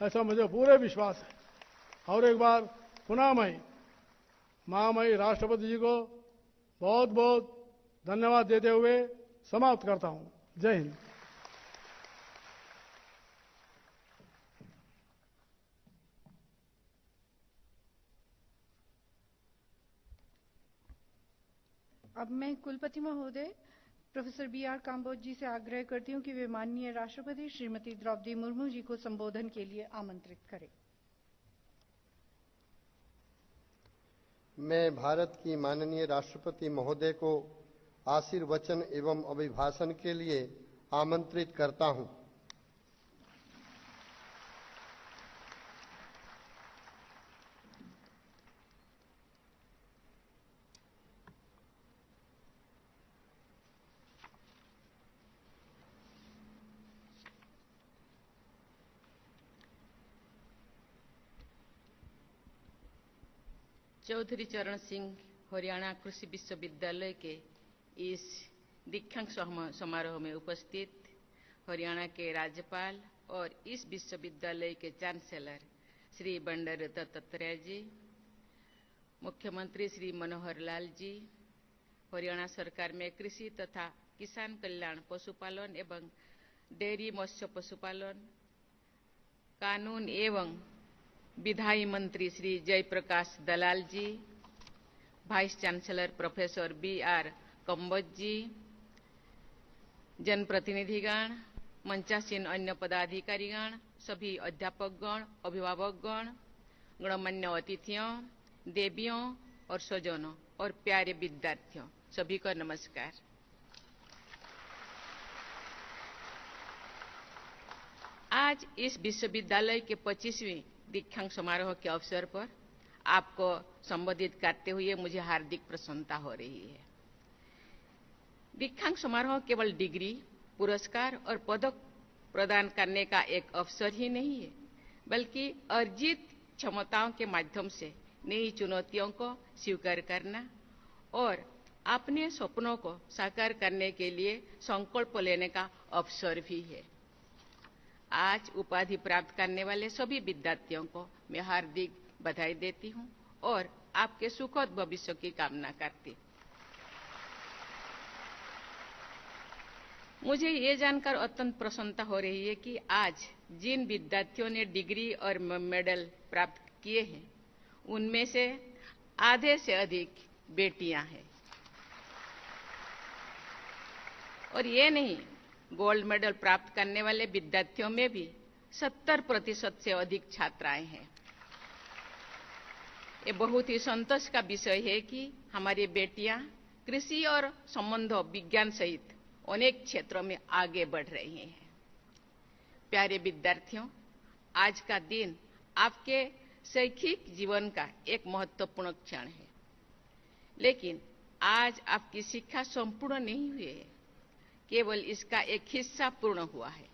ऐसा मुझे पूरे विश्वास है। और एक बार पुनः मैं महामहिम राष्ट्रपति जी को बहुत बहुत धन्यवाद देते हुए समाप्त करता हूं। जय हिंद। अब मैं कुलपति महोदय प्रोफेसर B.R. काम्बोज जी से आग्रह करती हूं कि वे माननीय राष्ट्रपति श्रीमती द्रौपदी मुर्मू जी को संबोधन के लिए आमंत्रित करें। मैं भारत की माननीय राष्ट्रपति महोदय को आशीर्वचन एवं अभिभाषण के लिए आमंत्रित करता हूं। चौधरी चरण सिंह हरियाणा कृषि विश्वविद्यालय के इस दीक्षांत समारोह में उपस्थित हरियाणा के राज्यपाल और इस विश्वविद्यालय के चांसलर श्री बंडारू दत्तात्रेय जी, मुख्यमंत्री श्री मनोहर लाल जी, हरियाणा सरकार में कृषि तथा किसान कल्याण, पशुपालन एवं डेयरी मत्स्य पशुपालन, कानून एवं विधायी मंत्री Shri Jaiprakash Dalal ji, vice chancellor professor B.R. Kamboj ji, जनप्रतिनिधिगण, मंचासीन अन्य पदाधिकारीगण, सभी अध्यापकगण, अभिभावकगण, गणमान्य अतिथियों, देवियों और स्वजनों और प्यारे विद्यार्थियों, सभी को नमस्कार। आज इस विश्वविद्यालय के 25वें दीक्षांत समारोह के अवसर पर आपको संबोधित करते हुए मुझे हार्दिक प्रसन्नता हो रही है। दीक्षांत समारोह केवल डिग्री, पुरस्कार और पदक प्रदान करने का एक अवसर ही नहीं है, बल्कि अर्जित क्षमताओं के माध्यम से नई चुनौतियों को स्वीकार करना और अपने सपनों को साकार करने के लिए संकल्प लेने का अवसर भी है। आज उपाधि प्राप्त करने वाले सभी विद्यार्थियों को मैं हार्दिक बधाई देती हूं और आपके सुखद भविष्य की कामना करती हूं। मुझे ये जानकर अत्यंत प्रसन्नता हो रही है कि आज जिन विद्यार्थियों ने डिग्री और मेडल प्राप्त किए हैं, उनमें से आधे से अधिक बेटियां हैं। और ये नहीं, गोल्ड मेडल प्राप्त करने वाले विद्यार्थियों में भी 70% से अधिक छात्राएं हैं। ये बहुत ही संतोष का विषय है कि हमारी बेटियां कृषि और संबंध विज्ञान सहित अनेक क्षेत्रों में आगे बढ़ रही हैं। प्यारे विद्यार्थियों, आज का दिन आपके शैक्षिक जीवन का एक महत्वपूर्ण क्षण है, लेकिन आज आपकी शिक्षा संपूर्ण नहीं हुई है, केवल इसका एक हिस्सा पूर्ण हुआ है।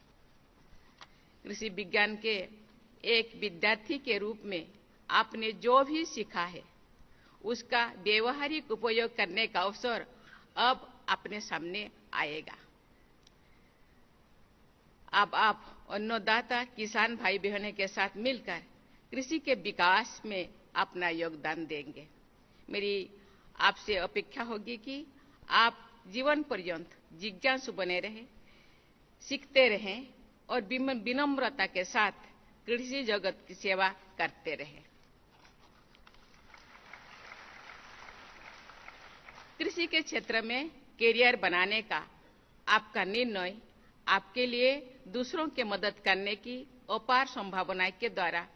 कृषि विज्ञान के एक विद्यार्थी के रूप में आपने जो भी सीखा है, उसका व्यवहारिक उपयोग करने का अवसर अब अपने सामने आएगा। अब आप अन्नदाता किसान भाई बहनों के साथ मिलकर कृषि के विकास में अपना योगदान देंगे। मेरी आपसे अपेक्षा होगी कि आप जीवन पर्यंत जिज्ञासु बने रहें, सीखते रहें और विनम्रता के साथ कृषि जगत की सेवा करते रहें। कृषि के क्षेत्र में कैरियर बनाने का आपका निर्णय आपके लिए दूसरों की मदद करने की अपार संभावनाएं के द्वारा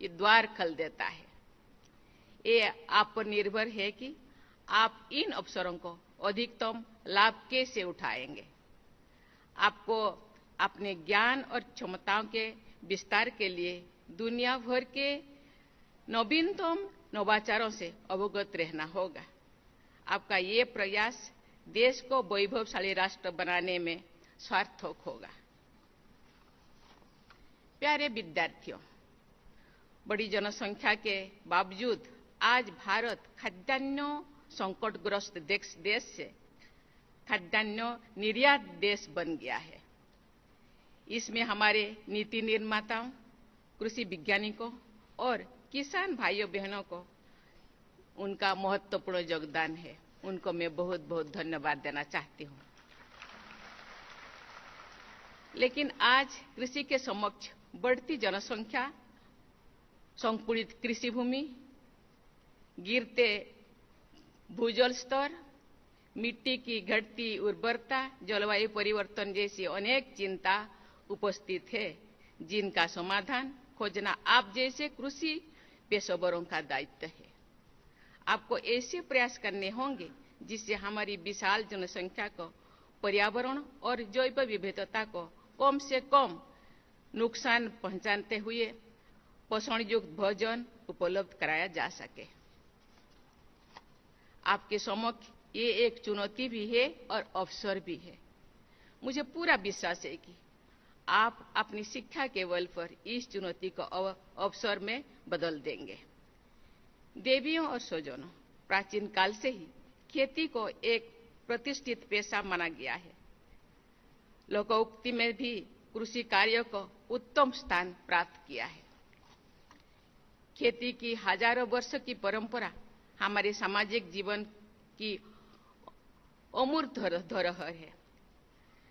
ये द्वार खोल देता है। ये आप पर निर्भर है कि आप इन अवसरों को अधिकतम लाभ कैसे उठाएंगे। आपको अपने ज्ञान और क्षमताओं के विस्तार के लिए दुनिया भर के नवीनतम नवाचारों से अवगत रहना होगा। आपका ये प्रयास देश को वैभवशाली राष्ट्र बनाने में सार्थक होगा। प्यारे विद्यार्थियों, बड़ी जनसंख्या के बावजूद आज भारत खाद्यान्न संकटग्रस्त देश से खाद्यान्न निर्यात देश बन गया है। इसमें हमारे नीति निर्माताओं, कृषि वैज्ञानिकों और किसान भाइयों बहनों को उनका महत्वपूर्ण योगदान है। उनको मैं बहुत बहुत धन्यवाद देना चाहती हूँ। लेकिन आज कृषि के समक्ष बढ़ती जनसंख्या, संकुचित कृषि भूमि, गिरते भूजल स्तर, मिट्टी की घटती उर्वरता, जलवायु परिवर्तन जैसी अनेक चिंता उपस्थित है, जिनका समाधान खोजना आप जैसे कृषि पेशेवरों का दायित्व है। आपको ऐसे प्रयास करने होंगे जिससे हमारी विशाल जनसंख्या को पर्यावरण और जैव विविधता को कम से कम नुकसान पहुंचाते हुए पोषण युक्त भोजन उपलब्ध कराया जा सके। आपके समक्ष ये एक चुनौती भी है और अवसर भी है। मुझे पूरा विश्वास है कि आप अपनी शिक्षा के बल पर इस चुनौती को अवसर में बदल देंगे। देवियों और स्वजनों, प्राचीन काल से ही खेती को एक प्रतिष्ठित पेशा माना गया है। लोकोक्ति में भी कृषि कार्य को उत्तम स्थान प्राप्त किया है। खेती की हजारों वर्ष की परंपरा हमारे सामाजिक जीवन की अमूर्त धरोहर है,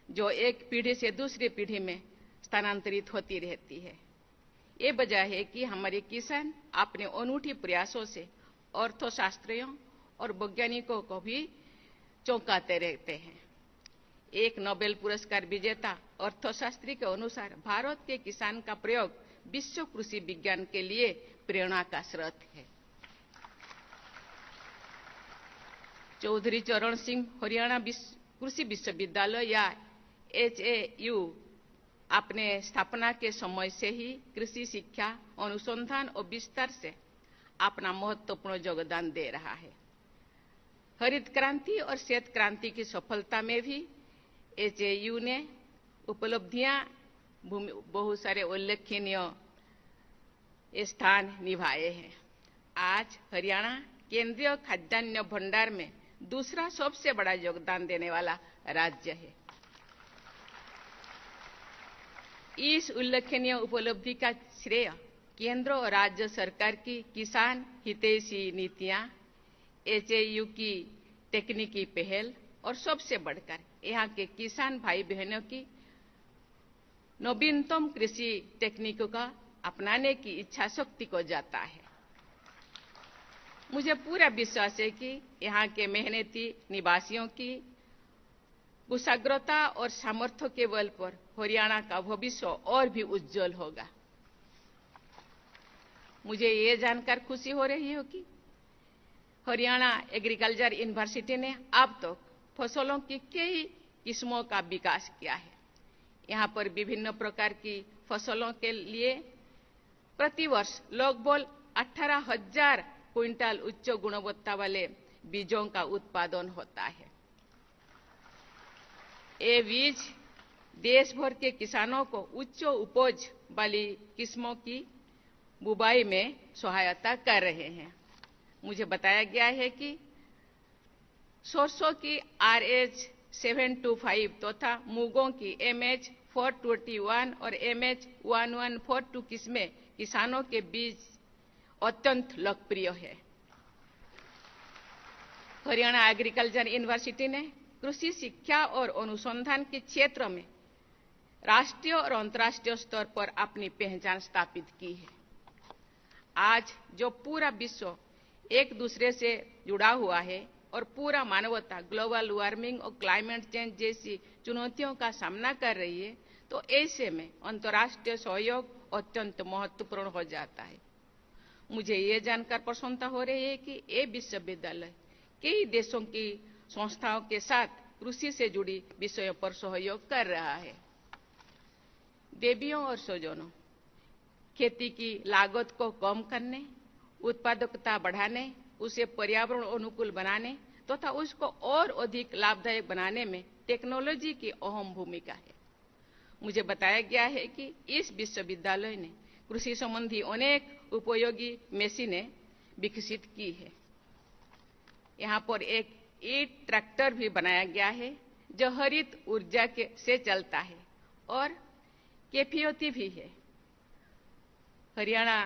जो एक पीढ़ी से दूसरी पीढ़ी में स्थानांतरित होती रहती है। ये वजह है कि हमारे किसान अपने अनूठे प्रयासों से अर्थशास्त्रियों और वैज्ञानिकों को भी चौंकाते रहते हैं। एक नोबेल पुरस्कार विजेता अर्थशास्त्री के अनुसार भारत के किसान का प्रयोग विश्व कृषि विज्ञान के लिए प्रेरणा का स्रोत है। चौधरी चरण सिंह हरियाणा कृषि विश्वविद्यालय या HAU अपने स्थापना के समय से ही कृषि शिक्षा, अनुसंधान और विस्तार से अपना महत्वपूर्ण योगदान दे रहा है। हरित क्रांति और श्वेत क्रांति की सफलता में भी एचएयू ने उपलब्धियां बहुत सारे उल्लेखनीय स्थान निभाए हैं। आज हरियाणा केंद्रीय खाद्यान्न भंडार में दूसरा सबसे बड़ा योगदान देने वाला राज्य है। इस उल्लेखनीय उपलब्धि का श्रेय केंद्र और राज्य सरकार की किसान हितैषी नीतियां, एचएयू की तकनीकी पहल और सबसे बढ़कर यहाँ के किसान भाई बहनों की नवीनतम कृषि तकनीकों का अपनाने की इच्छा शक्ति को जाता है। मुझे पूरा विश्वास है कि यहाँ के मेहनती निवासियों की कुशाग्रता और सामर्थ्य के बल पर हरियाणा का भविष्य और भी उज्जवल होगा। मुझे ये जानकर खुशी हो रही है कि हरियाणा एग्रीकल्चर यूनिवर्सिटी ने अब तक फसलों की कई किस्मों का विकास किया है। यहाँ पर विभिन्न प्रकार की फसलों के लिए प्रतिवर्ष लगभग 18,000 क्विंटल उच्च गुणवत्ता वाले बीजों का उत्पादन होता है। ये बीज देश भर के किसानों को उच्च उपज वाली किस्मों की बुवाई में सहायता कर रहे हैं। मुझे बताया गया है कि सरसों की RH 725 तथा मूंगों की MH 421 और MH 1142 किस्में किसानों के बीच अत्यंत लोकप्रिय है। हरियाणा एग्रीकल्चर यूनिवर्सिटी ने कृषि शिक्षा और अनुसंधान के क्षेत्र में राष्ट्रीय और अंतर्राष्ट्रीय स्तर पर अपनी पहचान स्थापित की है। आज जो पूरा विश्व एक दूसरे से जुड़ा हुआ है और पूरा मानवता ग्लोबल वार्मिंग और क्लाइमेट चेंज जैसी चुनौतियों का सामना कर रही है, तो ऐसे में अंतर्राष्ट्रीय सहयोग अत्यंत महत्वपूर्ण हो जाता है। मुझे ये जानकर प्रसन्नता हो रही है कि ये विश्वविद्यालय कई देशों की संस्थाओं के साथ कृषि से जुड़ी विषयों पर सहयोग कर रहा है। देवियों और स्वजनों, खेती की लागत को कम करने, उत्पादकता बढ़ाने, उसे पर्यावरण अनुकूल बनाने तथा उसको और अधिक लाभदायक बनाने में टेक्नोलॉजी की अहम भूमिका है। मुझे बताया गया है कि इस विश्वविद्यालय ने कृषि संबंधी अनेक उपयोगी मशीनें विकसित की है। यहाँ पर एक ट्रैक्टर भी बनाया गया है जो हरित ऊर्जा से चलता है और किफायती भी है। हरियाणा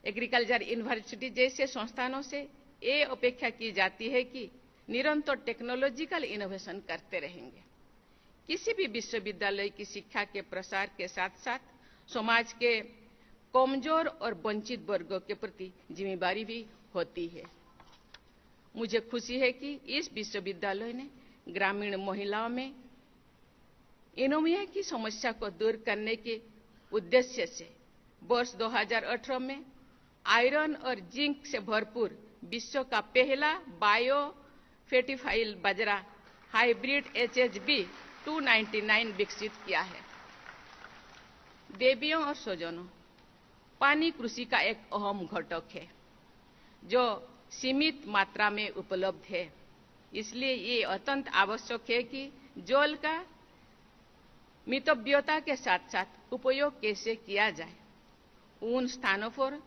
एग्रीकल्चर यूनिवर्सिटी जैसे संस्थानों से ये अपेक्षा की जाती है कि निरंतर टेक्नोलॉजिकल इनोवेशन करते रहेंगे। किसी भी विश्वविद्यालय की शिक्षा के प्रसार के साथ साथ समाज के कमजोर और वंचित वर्गों के प्रति जिम्मेदारी भी होती है। मुझे खुशी है कि इस विश्वविद्यालय ने ग्रामीण महिलाओं में एनीमिया की समस्या को दूर करने के उद्देश्य से वर्ष 2018 में आयरन और जिंक से भरपूर विश्व का पहला बायो फर्टिलाइजर बाजरा हाइब्रिड HHB 299 विकसित किया है। देवियों और स्वजनों, पानी कृषि का एक अहम घटक है जो सीमित मात्रा में उपलब्ध है। इसलिए ये अत्यंत आवश्यक है कि जल का मितव्ययता के साथ साथ उपयोग कैसे किया जाए। उन स्थानों पर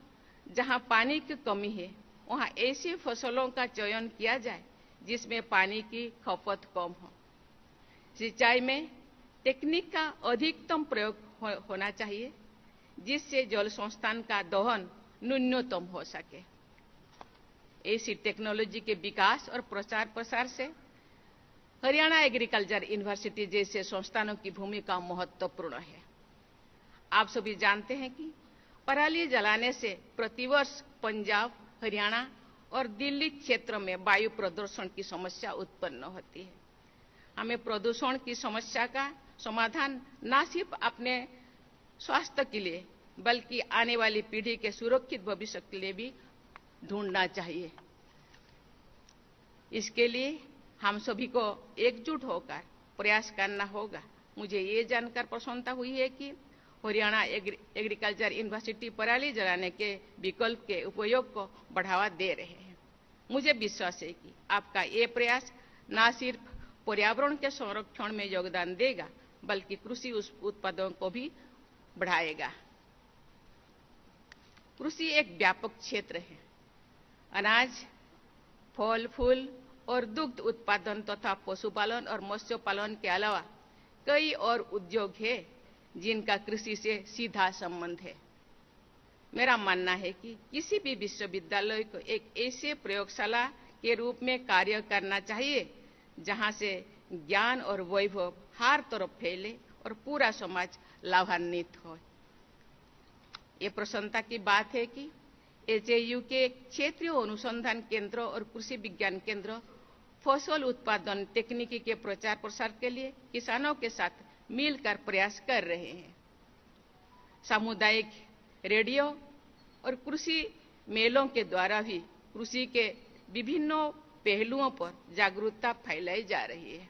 जहां पानी की कमी है, वहां ऐसी फसलों का चयन किया जाए जिसमें पानी की खपत कम हो। सिंचाई में टेक्निक का अधिकतम प्रयोग होना चाहिए जिससे जल संस्थान का दोहन न्यूनतम हो सके। ऐसी टेक्नोलॉजी के विकास और प्रचार प्रसार से हरियाणा एग्रीकल्चर यूनिवर्सिटी जैसे संस्थानों की भूमिका महत्वपूर्ण है। आप सभी जानते हैं कि पराली जलाने से प्रतिवर्ष पंजाब, हरियाणा और दिल्ली क्षेत्र में वायु प्रदूषण की समस्या उत्पन्न होती है। हमें प्रदूषण की समस्या का समाधान न सिर्फ अपने स्वास्थ्य के लिए बल्कि आने वाली पीढ़ी के सुरक्षित भविष्य के लिए भी ढूंढना चाहिए। इसके लिए हम सभी को एकजुट होकर प्रयास करना होगा। मुझे ये जानकर प्रसन्नता हुई है कि हरियाणा एग्रीकल्चर यूनिवर्सिटी पराली जलाने के विकल्प के उपयोग को बढ़ावा दे रहे हैं। मुझे विश्वास है कि आपका ये प्रयास न सिर्फ पर्यावरण के संरक्षण में योगदान देगा बल्कि कृषि उत्पादों को भी बढ़ाएगा। कृषि एक व्यापक क्षेत्र है। अनाज, फल फूल और दुग्ध उत्पादन तथा पशुपालन और मत्स्य पालन के अलावा कई और उद्योग हैं जिनका कृषि से सीधा संबंध है। मेरा मानना है कि किसी भी विश्वविद्यालय को एक ऐसे प्रयोगशाला के रूप में कार्य करना चाहिए जहां से ज्ञान और वैभव हर तरफ फैले और पूरा समाज लाभान्वित हो। ये प्रसन्नता की बात है कि एचएयू के क्षेत्रीय अनुसंधान केंद्र और कृषि विज्ञान केंद्र फसल उत्पादन तकनीकी के प्रचार प्रसार के लिए किसानों के साथ मिलकर प्रयास कर रहे हैं। सामुदायिक रेडियो और कृषि मेलों के द्वारा भी कृषि के विभिन्न पहलुओं पर जागरूकता फैलाई जा रही है।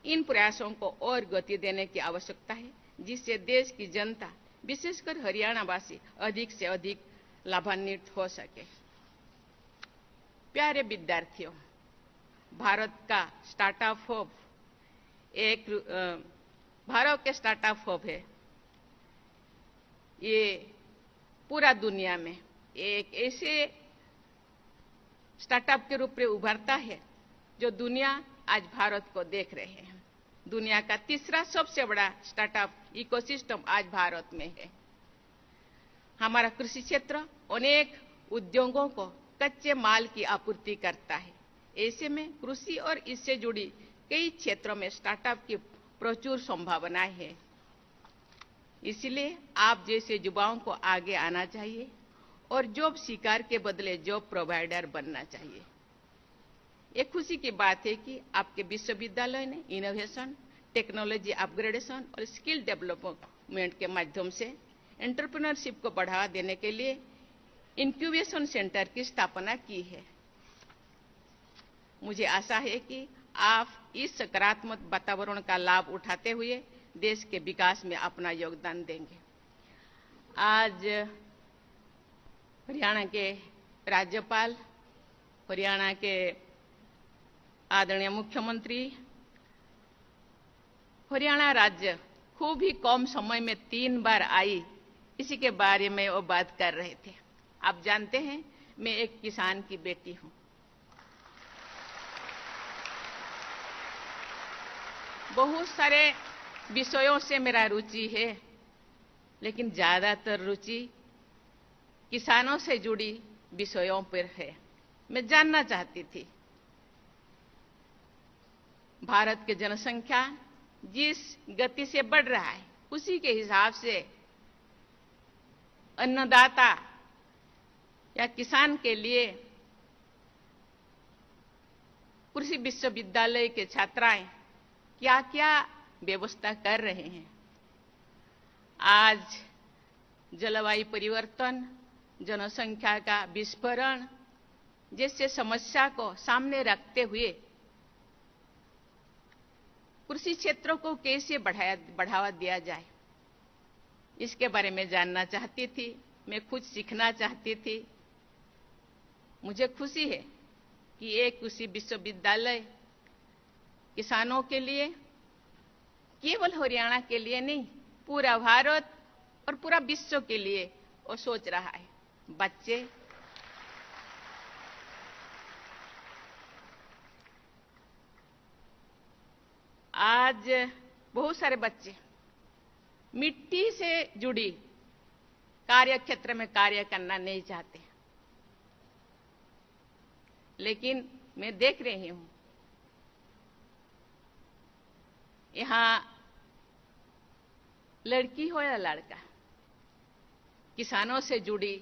इन प्रयासों को और गति देने की आवश्यकता है जिससे देश की जनता, विशेषकर हरियाणावासी, अधिक से अधिक लाभान्वित हो सके। प्यारे विद्यार्थियों, भारत का स्टार्टअप हब भारत के स्टार्टअप हब है। ये पूरा दुनिया में एक ऐसे स्टार्टअप के रूप में उभरता है जो दुनिया आज भारत को देख रहे हैं। दुनिया का तीसरा सबसे बड़ा स्टार्टअप इकोसिस्टम आज भारत में है। हमारा कृषि क्षेत्र अनेक उद्योगों को कच्चे माल की आपूर्ति करता है। ऐसे में कृषि और इससे जुड़ी कई क्षेत्रों में स्टार्टअप की प्रचुर संभावनाएं हैं। इसलिए आप जैसे युवाओं को आगे आना चाहिए और जॉब शिकार के बदले जॉब प्रोवाइडर बनना चाहिए। एक खुशी की बात है कि आपके विश्वविद्यालय ने इनोवेशन, टेक्नोलॉजी अपग्रेडेशन और स्किल डेवलपमेंट के माध्यम से एंटरप्रेन्योरशिप को बढ़ावा देने के लिए इंक्यूबेशन सेंटर की स्थापना की है। मुझे आशा है कि आप इस सकारात्मक वातावरण का लाभ उठाते हुए देश के विकास में अपना योगदान देंगे। आज हरियाणा के राज्यपाल, हरियाणा के आदरणीय मुख्यमंत्री, हरियाणा राज्य खूब ही कम समय में 3 बार आई, इसी के बारे में वो बात कर रहे थे। आप जानते हैं, मैं एक किसान की बेटी हूं। बहुत सारे विषयों से मेरा रुचि है, लेकिन ज्यादातर रुचि किसानों से जुड़ी विषयों पर है। मैं जानना चाहती थी भारत की जनसंख्या जिस गति से बढ़ रहा है उसी के हिसाब से अन्नदाता या किसान के लिए कृषि विश्वविद्यालय के छात्राएं क्या क्या व्यवस्था कर रहे हैं। आज जलवायु परिवर्तन, जनसंख्या का विस्फोरण जैसे समस्या को सामने रखते हुए कृषि क्षेत्रों को कैसे बढ़ावा दिया जाए, इसके बारे में जानना चाहती थी। मैं खुद सीखना चाहती थी। मुझे खुशी है कि एक कृषि विश्वविद्यालय किसानों के लिए, केवल हरियाणा के लिए नहीं, पूरा भारत और पूरा विश्व के लिए वो सोच रहा है। बच्चे आज बहुत सारे बच्चे मिट्टी से जुड़ी कार्य क्षेत्र में कार्य करना नहीं चाहते, लेकिन मैं देख रही हूं यहां लड़की हो या लड़का, किसानों से जुड़ी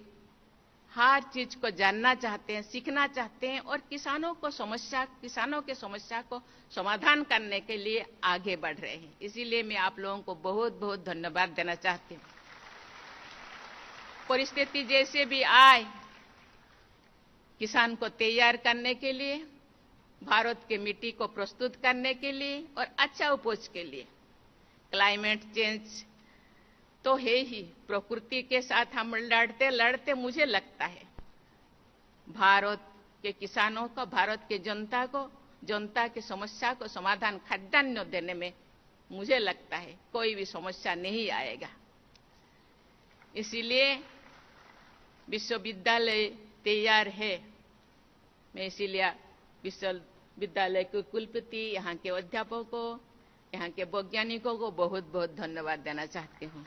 हर चीज को जानना चाहते हैं, सीखना चाहते हैं और किसानों के समस्या को समाधान करने के लिए आगे बढ़ रहे हैं। इसीलिए मैं आप लोगों को बहुत बहुत धन्यवाद देना चाहती हूं। परिस्थिति जैसे भी आए, किसान को तैयार करने के लिए, भारत की मिट्टी को प्रस्तुत करने के लिए और अच्छा उपज के लिए क्लाइमेट चेंज तो है ही, प्रकृति के साथ हम लड़ते लड़ते मुझे लगता है भारत के किसानों को, भारत के जनता की समस्या को समाधान खाद्यान्न देने में मुझे लगता है कोई भी समस्या नहीं आएगा। इसीलिए विश्वविद्यालय तैयार है। मैं इसीलिए विश्वविद्यालय के कुलपति, यहाँ के अध्यापकों, यहाँ के वैज्ञानिकों को बहुत बहुत धन्यवाद देना चाहती हूँ।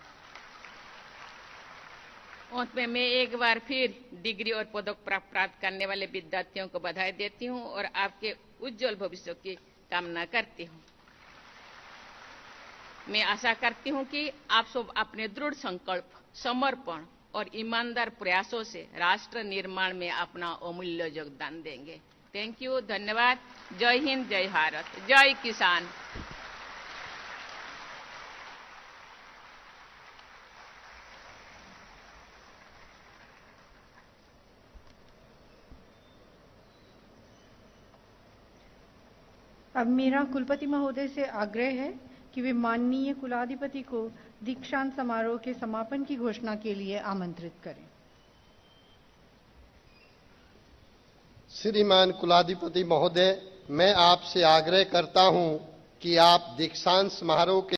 अंत में मैं एक बार फिर डिग्री और पदक प्राप्त करने वाले विद्यार्थियों को बधाई देती हूँ और आपके उज्जवल भविष्य की कामना करती हूँ। मैं आशा करती हूँ कि आप सब अपने दृढ़ संकल्प, समर्पण और ईमानदार प्रयासों से राष्ट्र निर्माण में अपना अमूल्य योगदान देंगे। थैंक यू, धन्यवाद। जय हिंद, जय भारत, जय किसान। अब मेरा कुलपति महोदय से आग्रह है कि वे माननीय कुलाधिपति को दीक्षांत समारोह के समापन की घोषणा के लिए आमंत्रित करें। श्रीमान कुलाधिपति महोदय, मैं आपसे आग्रह करता हूं कि आप दीक्षांत समारोह के